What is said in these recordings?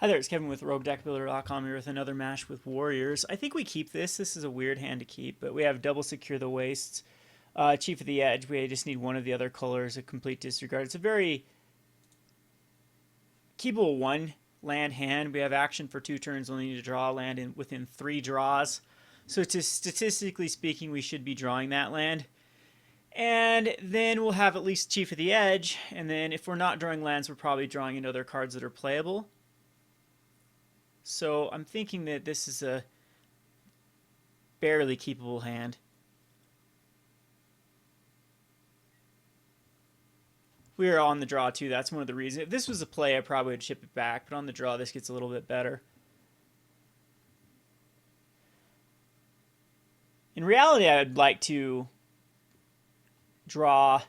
Hi there, it's Kevin with RogueDeckBuilder.com here with another match with Warriors. I think we keep this. This is a weird hand to keep, but we have double secure the wastes. Chief of the Edge, we just need one of the other colors, a complete disregard. It's a very keepable one land hand. We have action for 2 turns. We'll need to draw a land within 3 draws. So statistically speaking, we should be drawing that land. And then we'll have at least Chief of the Edge. And then if we're not drawing lands, we're probably drawing into other cards that are playable. So I'm thinking that this is a barely keepable hand. We are on the draw too. That's one of the reasons. If this was a play, I probably would chip it back. But on the draw, this gets a little bit better. In reality, I'd like to draw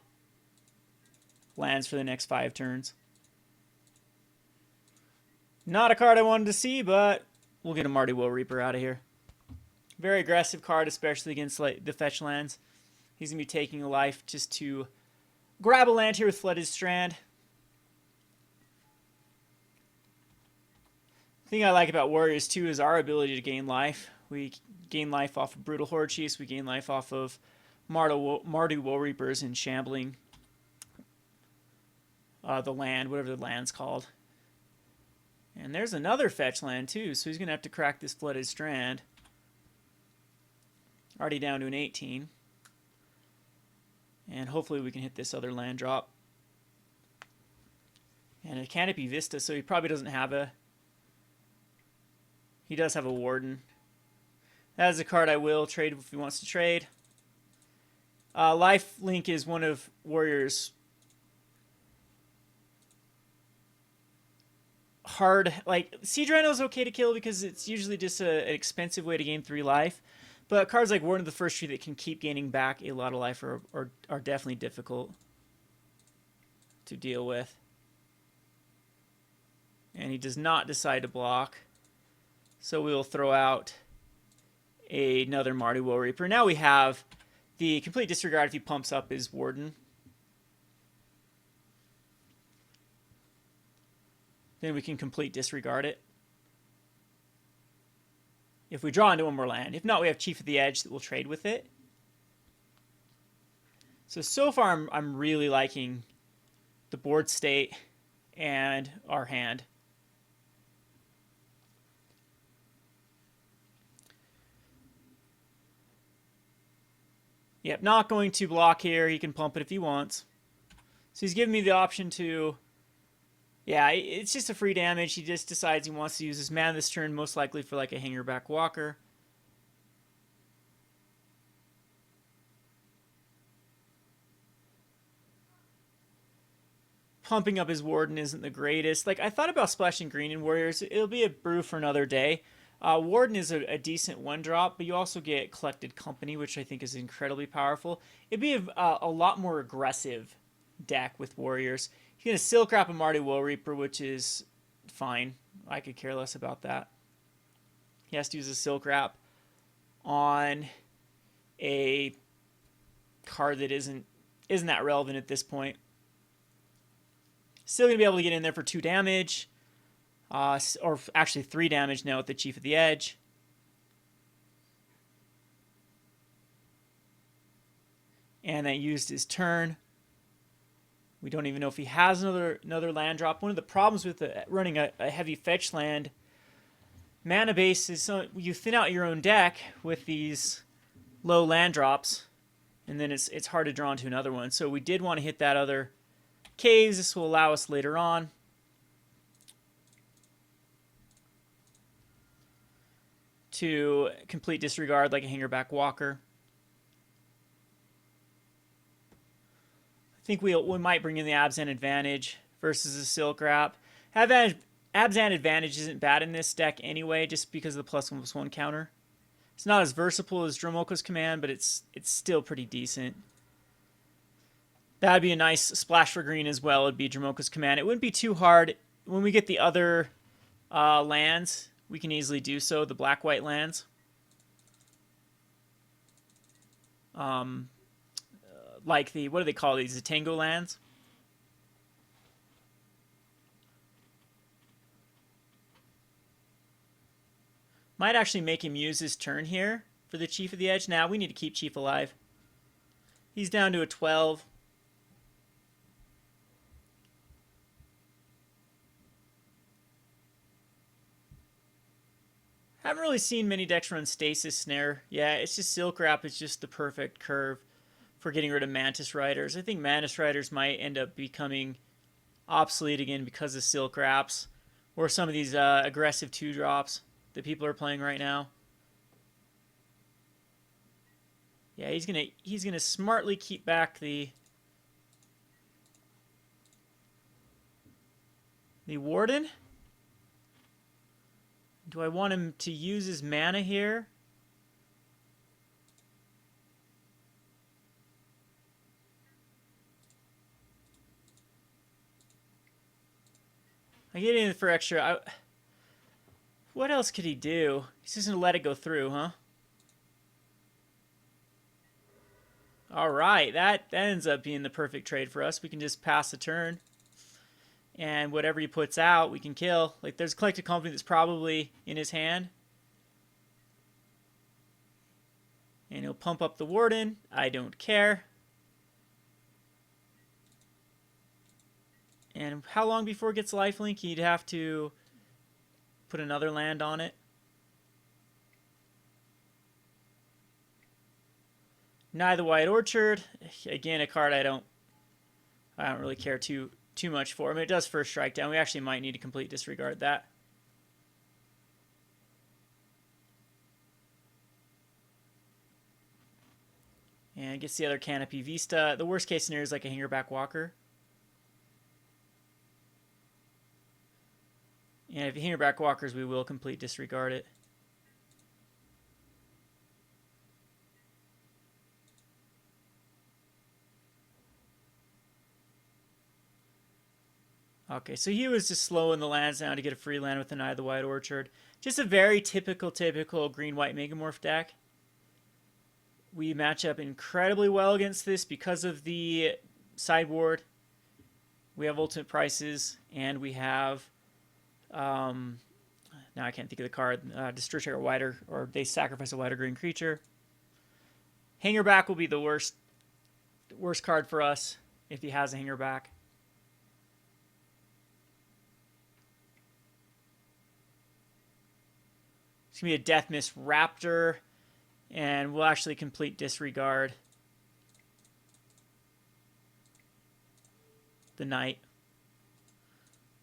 lands for the next 5 turns. Not a card I wanted to see, but we'll get a Mardu Woe-Reaper out of here. Very aggressive card, especially against the fetch lands. He's going to be taking a life just to grab a land here with Flooded Strand. The thing I like about Warriors too is our ability to gain life. We gain life off of Brutal Hordechiefs. We gain life off of Mardu Woe-Reapers and Shambling the land, whatever the land's called. And there's another fetch land too, so he's going to have to crack this Flooded Strand. Already down to an 18. And hopefully we can hit this other land drop. And a Canopy Vista, so he probably doesn't have a... He does have a Warden. That is a card I will trade if he wants to trade. Life Link is one of Warriors' hard, like, Siege Rhino is okay to kill because it's usually just an expensive way to gain 3 life. But cards like Warden of the First Tree that can keep gaining back a lot of life are definitely difficult to deal with. And he does not decide to block. So we will throw out another Mardu Woe-Reaper. Now we have the Complete Disregard if he pumps up his Warden. Then we can Complete Disregard it. If we draw into one more land. If not, we have Chief of the Edge that will trade with it. So far I'm really liking the board state and our hand. Yep, not going to block here. He can pump it if he wants. So he's giving me the option to... Yeah, it's just a free damage. He just decides he wants to use his mana this turn, most likely for like a Hangerback Walker. Pumping up his Warden isn't the greatest. Like, I thought about splashing green in Warriors. It'll be a brew for another day. Warden is a decent 1-drop, but you also get Collected Company, which I think is incredibly powerful. It'd be a lot more aggressive deck with Warriors. He's going to Silk Wrap a Mardu Woe-Reaper, which is fine. I could care less about that. He has to use a Silk Wrap on a card that isn't that relevant at this point. Still going to be able to get in there for 2 damage. Or actually 3 damage now with the Chief of the Edge. And that used his turn. We don't even know if he has another land drop. One of the problems with running a heavy fetch land mana base is you thin out your own deck with these low land drops, and then it's hard to draw into another one. So we did want to hit that other Caves. This will allow us later on to Complete Disregard like a Hangerback Walker. I think we might bring in the Abzan Advantage versus a Silk Wrap. Abzan Advantage isn't bad in this deck anyway, just because of the +1/+1 counter. It's not as versatile as Dromoka's Command, but it's still pretty decent. That'd be a nice splash for green as well. It'd be Dromoka's Command. It wouldn't be too hard. When we get the other lands, we can easily do so, the black-white lands. Like the, what do they call these? The Tango lands? Might actually make him use his turn here for the Chief of the Edge. Now we need to keep Chief alive. He's down to a 12. Haven't really seen many decks run Stasis Snare. Yeah, it's just Silk Wrap is just the perfect curve for getting rid of Mantis Riders. I think Mantis Riders might end up becoming obsolete again because of Silk Wraps or some of these aggressive 2-drops that people are playing right now. Yeah, he's gonna smartly keep back the Warden. Do I want him to use his mana here? I get in for extra. What else could he do? He's just going to let it go through, huh? All right, that ends up being the perfect trade for us. We can just pass the turn. And whatever he puts out, we can kill. Like, there's a Collected Company that's probably in his hand. And he'll pump up the Warden. I don't care. And how long before it gets lifelink? He'd have to put another land on it. Neither White Orchard. Again, a card I don't really care too much for. I mean, it does first strike down. We actually might need to complete disregard that. And gets the other Canopy Vista. The worst case scenario is like a Hangerback Walker. And if you Hangerback Walkers, we will complete disregard it. Okay, so he was just slowing the lands down to get a free land with an Eye of the White Orchard. Just a very typical green-white Megamorph deck. We match up incredibly well against this because of the sideboard. We have ultimate prices, and we have... now I can't think of the card. Destroy a whiter, or they sacrifice a whiter green creature. Hangerback will be the worst card for us if he has a Hangerback. It's going to be a Death Miss Raptor, and we'll actually complete disregard the Knight.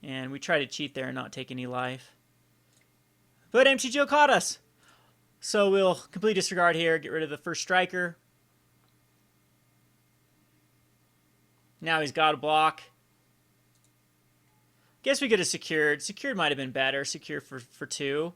And we try to cheat there and not take any life. But MTG caught us. So we'll complete disregard here, get rid of the first striker. Now he's got a block. Guess we could have secured. Secured might have been better. Secure for 2.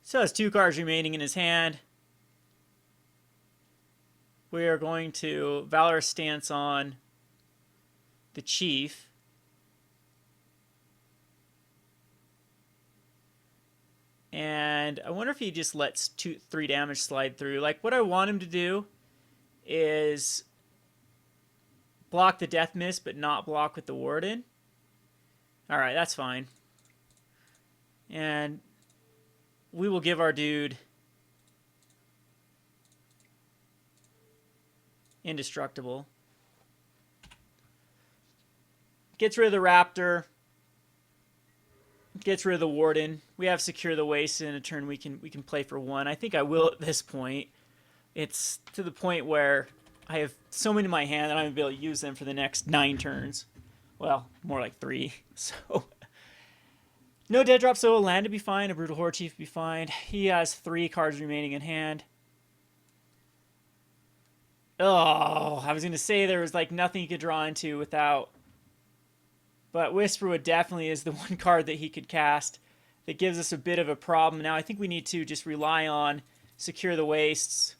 So has 2 cards remaining in his hand. We are going to Valorous Stance on the Chief. And I wonder if he just lets 3 damage slide through. Like, what I want him to do is block the Death Miss, but not block with the Warden. Alright, that's fine. And we will give our dude indestructible. Gets rid of the Raptor. Gets rid of the Warden. We have Secure the Waste in a turn we can play for 1. I think I will at this point. It's to the point where I have so many in my hand that I'm going to be able to use them for the next 9 turns. Well, more like 3. So... no dead drop, so a land to be fine, a Brutal Hordechief to be fine. He has 3 cards remaining in hand. Oh, I was going to say there was like nothing he could draw into without... but Whisperwood definitely is the one card that he could cast that gives us a bit of a problem. Now I think we need to just rely on Secure the Wastes.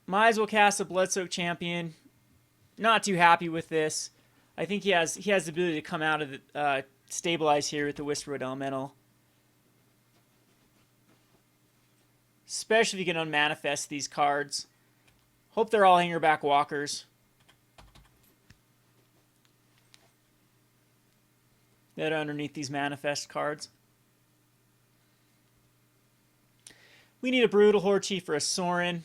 Might as well cast a Bloodsoaked Champion. Not too happy with this. I think he has the ability to come out of the stabilize here with the Whisperwood Elemental. Especially if you can unmanifest these cards. Hope they're all Hangerback Walkers that are underneath these manifest cards. We need a Brutal Hordechief or a Sorin.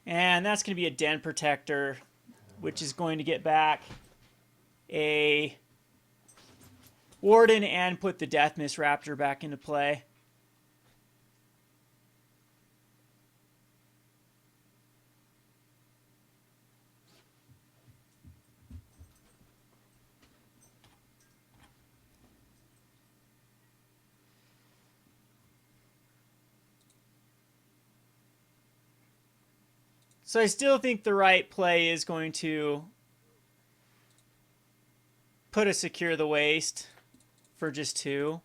And that's going to be a Den Protector, which is going to get back a Warden and put the Death Mist Raptor back into play. So I still think the right play is going to put a Secure the Waste for just 2.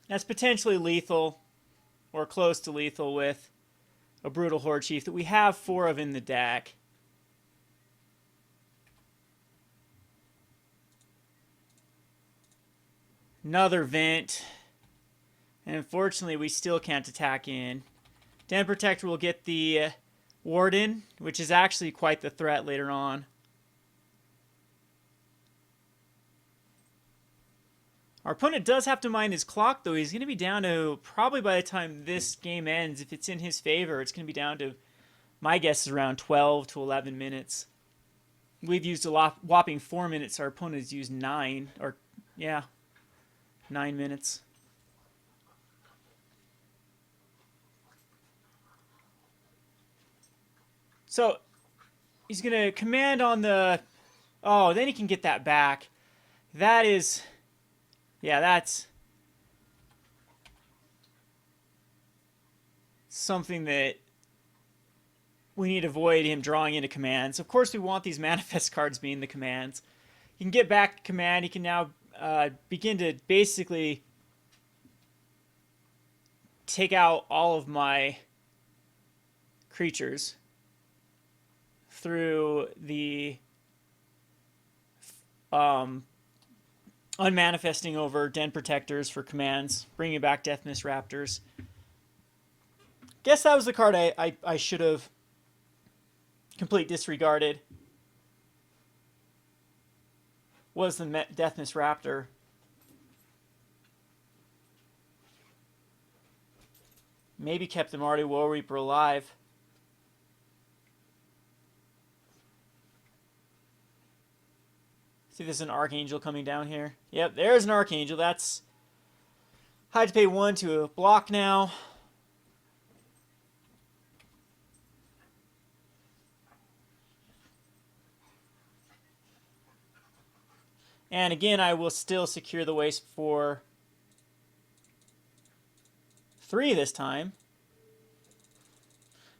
That's potentially lethal or close to lethal with a Brutal Hordechief that we have 4 of in the deck. Another Vent. And unfortunately, we still can't attack in. Den Protector will get the Warden, which is actually quite the threat later on. Our opponent does have to mind his clock, though. He's going to be down to, probably by the time this game ends, if it's in his favor, it's going to be down to, my guess is around 12 to 11 minutes. We've used a whopping 4 minutes. Our opponent has used 9, or, yeah, 9 minutes. So he's going to command on the... Oh, then he can get that back. That is... Yeah, that's something that we need to avoid him drawing into commands. Of course, we want these manifest cards being the commands. He can get back to command. He can now begin to basically take out all of my creatures through the unmanifesting over Den Protectors for commands, bringing back Death Mist Raptors. Guess that was the card I should have complete disregarded. Was the Death Mist Raptor. Maybe kept the Mardu Woe-Reaper alive. See, there's an Archangel coming down here. Yep, there's an Archangel. That's... I had to pay 1 to a block now. And again, I will still secure the waste for 3 this time.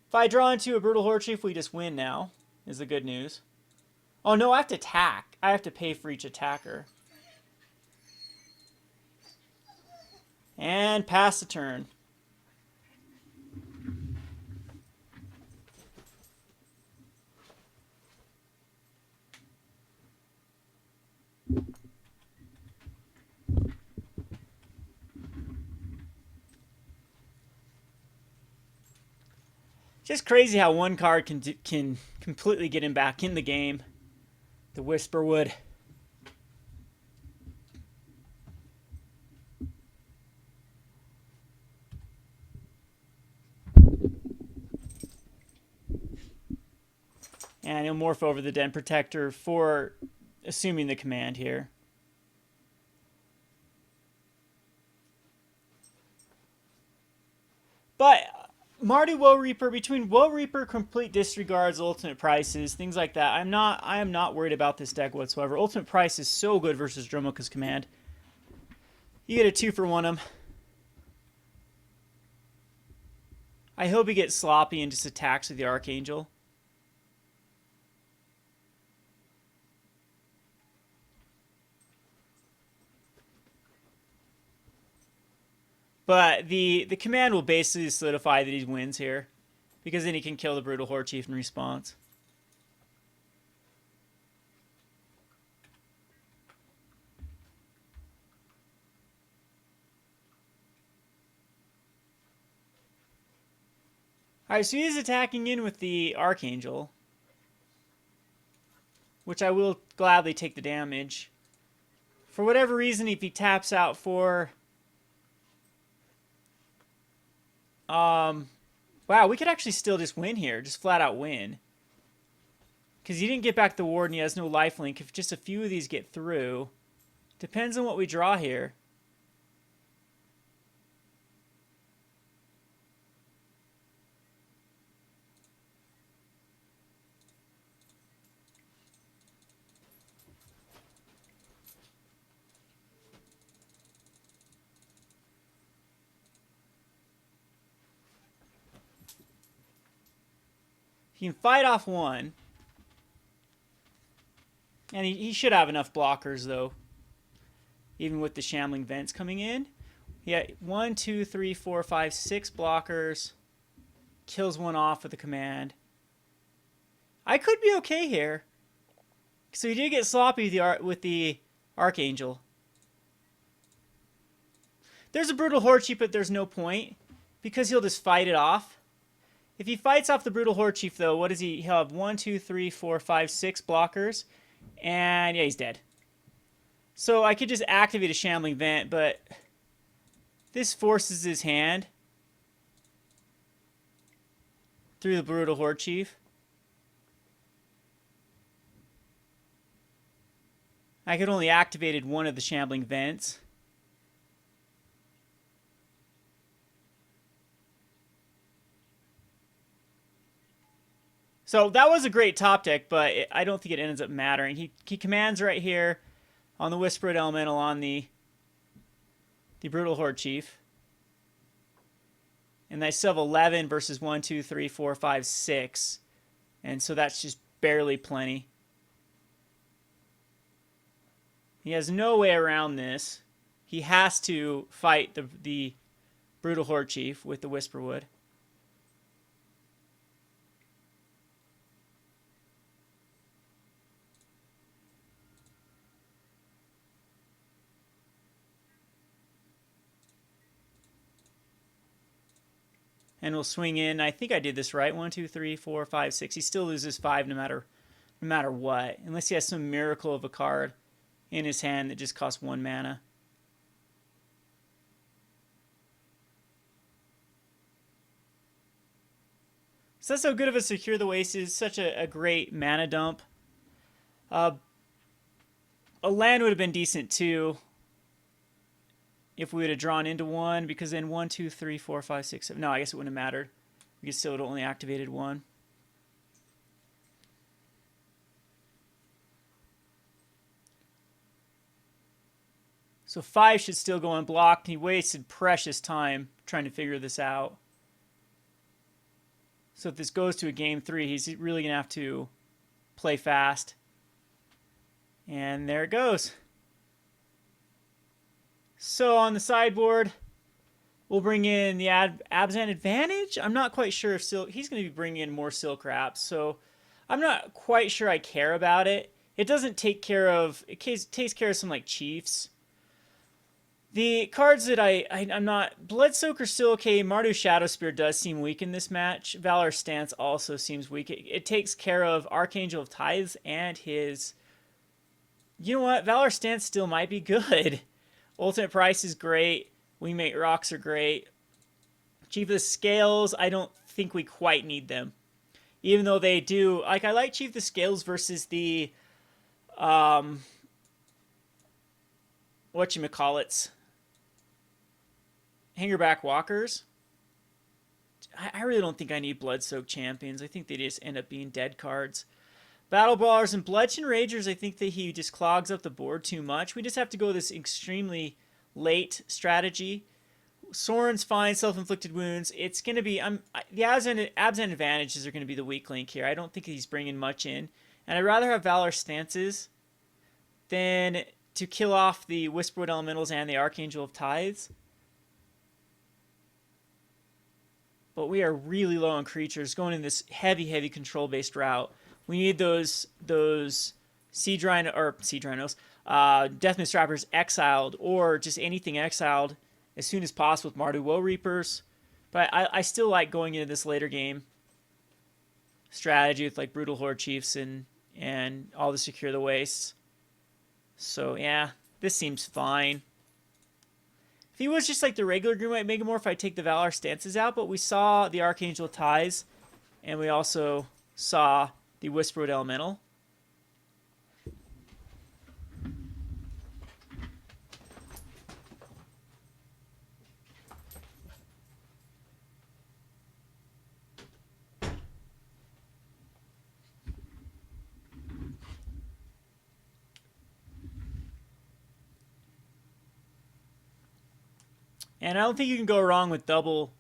If I draw into a Brutal Hordechief, we just win now, is the good news. Oh no, I have to attack. I have to pay for each attacker. And pass the turn. Just crazy how one card can completely get him back in the game. The Whisperwood. And he'll morph over the Den Protector for assuming the command here. But Mardu Woe-Reaper, between Woe-Reaper, Complete Disregards, Ultimate Prices, things like that, I am not worried about this deck whatsoever. Ultimate Price is so good versus Dromoka's command. You get a 2 for 1 'em. I hope he gets sloppy and just attacks with the Archangel. But the command will basically solidify that he wins here, because then he can kill the Brutal Hordechief in response. Alright, so he's attacking in with the Archangel, which I will gladly take the damage. For whatever reason, if he taps out for... wow, we could actually still just win here. Just flat out win. Because he didn't get back the ward and he has no lifelink. If just a few of these get through... Depends on what we draw here. He can fight off one. And he should have enough blockers, though. Even with the Shambling Vents coming in. Yeah, 1, 2, 3, 4, 5, 6 blockers. Kills one off with a command. I could be okay here. So he did get sloppy with the Archangel. There's a Brutal Hordechief, but there's no point. Because he'll just fight it off. If he fights off the Brutal Hordechief, though, what does he? He'll have 1, 2, 3, 4, 5, 6 blockers. And yeah, he's dead. So I could just activate a Shambling Vent, but this forces his hand through the Brutal Hordechief. I could only activated one of the Shambling Vents. So that was a great top deck, but I don't think it ends up mattering. He commands right here on the Whispered Elemental on the Brutal Hordechief. And I still have 11 versus 1, 2, 3, 4, 5, 6. And so that's just barely plenty. He has no way around this. He has to fight the Brutal Hordechief with the Whisperwood. And we'll swing in. I think I did this right. 1, 2, 3, 4, 5, 6. He still loses 5 no matter what. Unless he has some miracle of a card in his hand that just costs 1 mana. So that's how good of a Secure the Waste is. Such a great mana dump. A land would have been decent too. If we would have drawn into one, because then 1, 2, 3, 4, 5, 6, 7. No, I guess it wouldn't have mattered. We still would have only activated one. So 5 should still go unblocked. He wasted precious time trying to figure this out. So if this goes to a game 3, he's really going to have to play fast. And there it goes. So on the sideboard, we'll bring in the Abzan Advantage. I'm not quite sure if he's going to be bringing in more Silk Wraps, so I'm not quite sure I care about it. It doesn't take care of, it takes care of some like Chiefs. The cards that I'm not, Bloodsoaked are still okay. Mardu Shadowspear does seem weak in this match. Valorous Stance also seems weak. It takes care of Archangel of Tithes and his, you know what, Valorous Stance still might be good. Ultimate Price is great. Wingmate Rocs are great. Chief of the Scales, I don't think we quite need them. Even though they do... Like, I like Chief of the Scales versus the... whatchamacallits. Hangerback Walkers. I really don't think I need Bloodsoaked Champions. I think they just end up being dead cards. Battle Brawlers and Bludgeon Ragers, I think that he just clogs up the board too much. We just have to go this extremely late strategy. Sorin's fine, Self-Inflicted Wounds. It's going to be... the Abzan Advantages are going to be the weak link here. I don't think he's bringing much in. And I'd rather have Valorous Stances than to kill off the Whisperwood Elementals and the Archangel of Tithes. but we are really low on creatures going in this heavy control-based route. We need those Death Mist Rappers exiled, or just anything exiled as soon as possible with Mardu Woe-Reapers. But I still like going into this later game strategy with like Brutal Hordechiefs and all the Secure the Wastes. So yeah, this seems fine. If he was just like the regular Wingmate Megamorph, I'd take the Valorous Stances out, but we saw the Archangel Ties, and we also saw the Whisperwood Elemental. And I don't think you can go wrong with double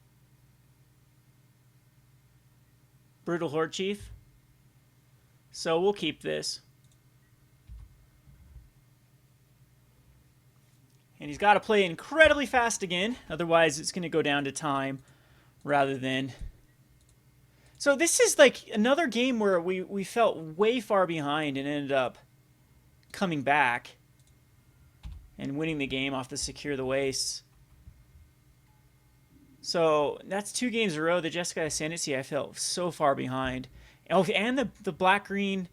Brutal Hordechief. So we'll keep this. And he's got to play incredibly fast again. Otherwise, it's going to go down to time rather than... So this is like another game where we felt way far behind and ended up coming back and winning the game off the Secure the Wastes. So that's 2 games in a row. The Jeskai Ascendancy, I felt so far behind. Oh, and the black-green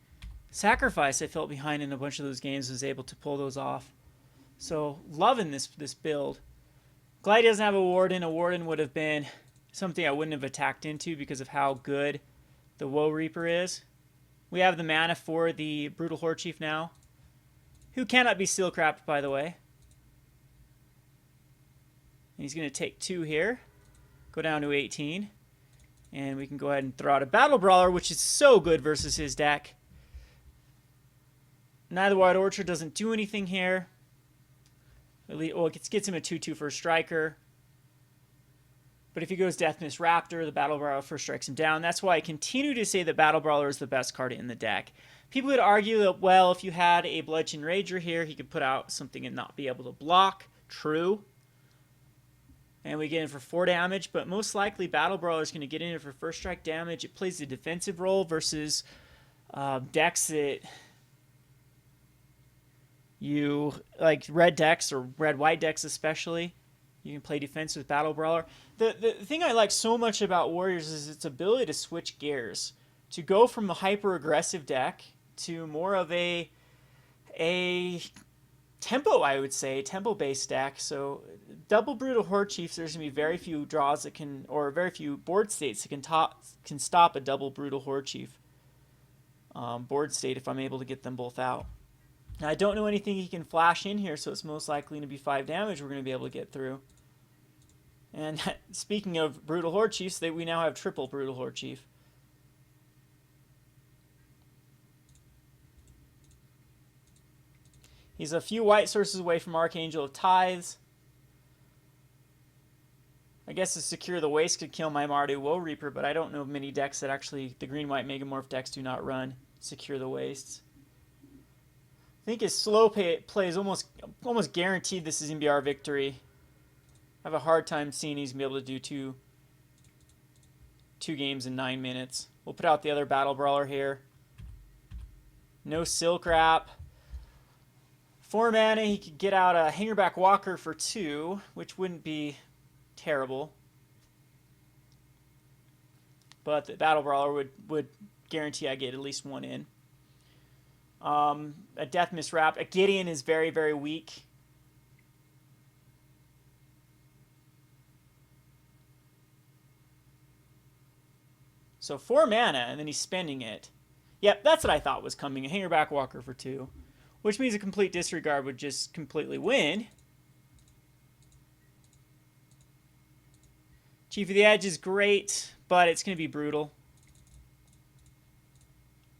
Sacrifice, I felt behind in a bunch of those games, was able to pull those off. So loving this build. Glad he doesn't have a Warden. A Warden would have been something I wouldn't have attacked into because of how good the Woe-Reaper is. We have the mana for the Brutal Hordechief now, who cannot be Seal-Crapped, by the way. And he's going to take 2 here. Go down to 18. And we can go ahead and throw out a Battle Brawler, which is so good versus his deck. Neither Wild Orchard doesn't do anything here. Well, it gets him a 2/2 for a striker. But if he goes Death Mist Raptor, the Battle Brawler first strikes him down. That's why I continue to say that Battle Brawler is the best card in the deck. People would argue that, well, if you had a Bludgeon Rager here, he could put out something and not be able to block. True. And we get in for 4 damage, but most likely Battle Brawler is going to get in for first strike damage. It plays the defensive role versus decks that you, like red decks or red-white decks especially. You can play defense with Battle Brawler. The thing I like so much about Warriors is its ability to switch gears. To go from a hyper-aggressive deck to more of a tempo, I would say, tempo-based deck. So double Brutal Hordechiefs, there's going to be very few draws that can, or very few board states that can stop a double Brutal Hordechief board state if I'm able to get them both out. Now, I don't know anything he can flash in here, so it's most likely going to be 5 damage we're going to be able to get through. And speaking of Brutal Hordechiefs, we now have triple Brutal Hordechief. He's a few white sources away from Archangel of Tithes. I guess to Secure the Waste could kill my Mardu Woe-Reaper, but I don't know of many decks that actually, the green-white Megamorph decks do not run Secure the Wastes. I think his slow play is almost guaranteed this is going to be our victory. I have a hard time seeing he's going to be able to do two games in 9 minutes. We'll put out the other Battle Brawler here. No Silk Wrap. 4 mana, he could get out a Hangerback Walker for 2, which wouldn't be terrible. But the Battle Brawler would guarantee I get at least 1 in. A Death Mist Wrap. A Gideon is very, very weak. So 4 mana, and then he's spending it. Yep, that's what I thought was coming. A Hangerback Walker for 2. Which means a Complete Disregard would just completely win. Chief of the Edge is great, but it's going to be brutal.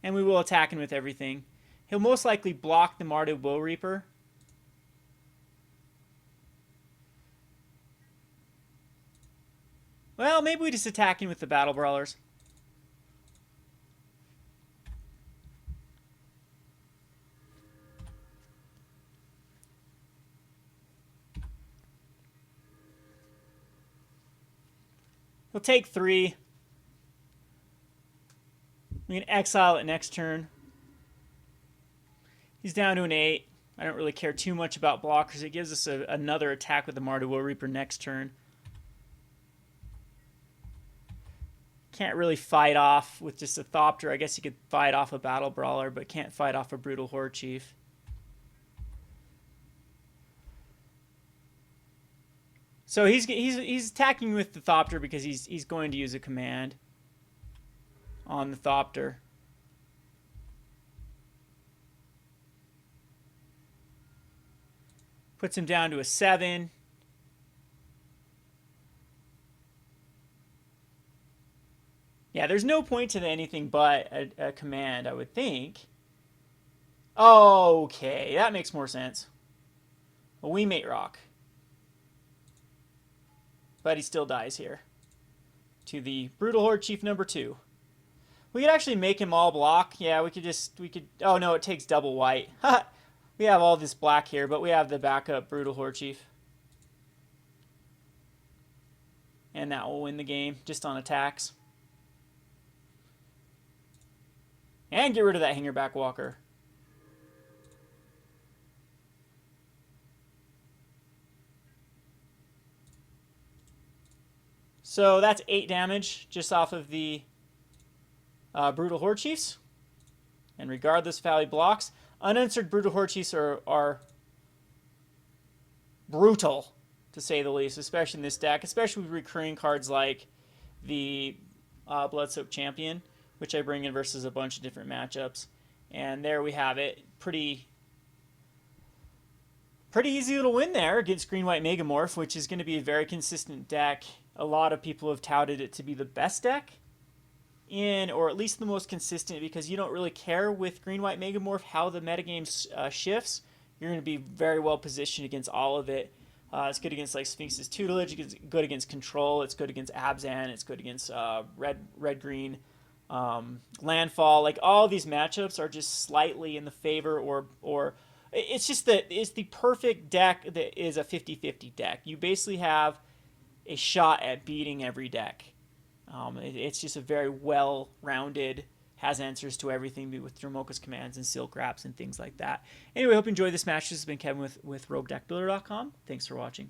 And we will attack him with everything. He'll most likely block the Mardu Woe-Reaper. Well, maybe we just attack him with the Battle Brawlers. He'll take 3. We can exile it next turn. He's down to an 8. I don't really care too much about blockers. It gives us another attack with the Mardu Woe-Reaper next turn. Can't really fight off with just a Thopter. I guess you could fight off a Battle Brawler, but can't fight off a Brutal Hordechief. So he's attacking with the Thopter because he's going to use a command on the Thopter. Puts him down to a 7. Yeah, there's no point to anything but a command, I would think. Okay, that makes more sense. A Wingmate Roc. But he still dies here. To the Brutal Hordechief number 2. We could actually make him all block. Yeah, we could... Oh, no, it takes double white. We have all this black here, but we have the backup Brutal Hordechief. And that will win the game, just on attacks. And get rid of that Hangerback Walker. So that's 8 damage just off of the Brutal Hordechiefs. And regardless of how he blocks, unanswered Brutal Hordechiefs are brutal, to say the least, especially in this deck, especially with recurring cards like the Bloodsoaked Champion, which I bring in versus a bunch of different matchups. And there we have it. Pretty easy to win there against Green-White Megamorph, which is going to be a very consistent deck. A lot of people have touted it to be the best deck or at least the most consistent, because you don't really care with Green-White Megamorph how the metagame shifts. You're going to be very well positioned against all of it. It's good against like Sphinx's Tutelage. It's good against Control. It's good against Abzan. It's good against red-green landfall. Like, all these matchups are just slightly in the favor, or it's just that it's the perfect deck that is a 50-50 deck. You basically have a shot at beating every deck. It's just a very well-rounded, has answers to everything with Dromoka's commands and Silk Wraps and things like that. Anyway, hope you enjoyed this match. This has been Kevin with RogueDeckBuilder.com. Thanks for watching.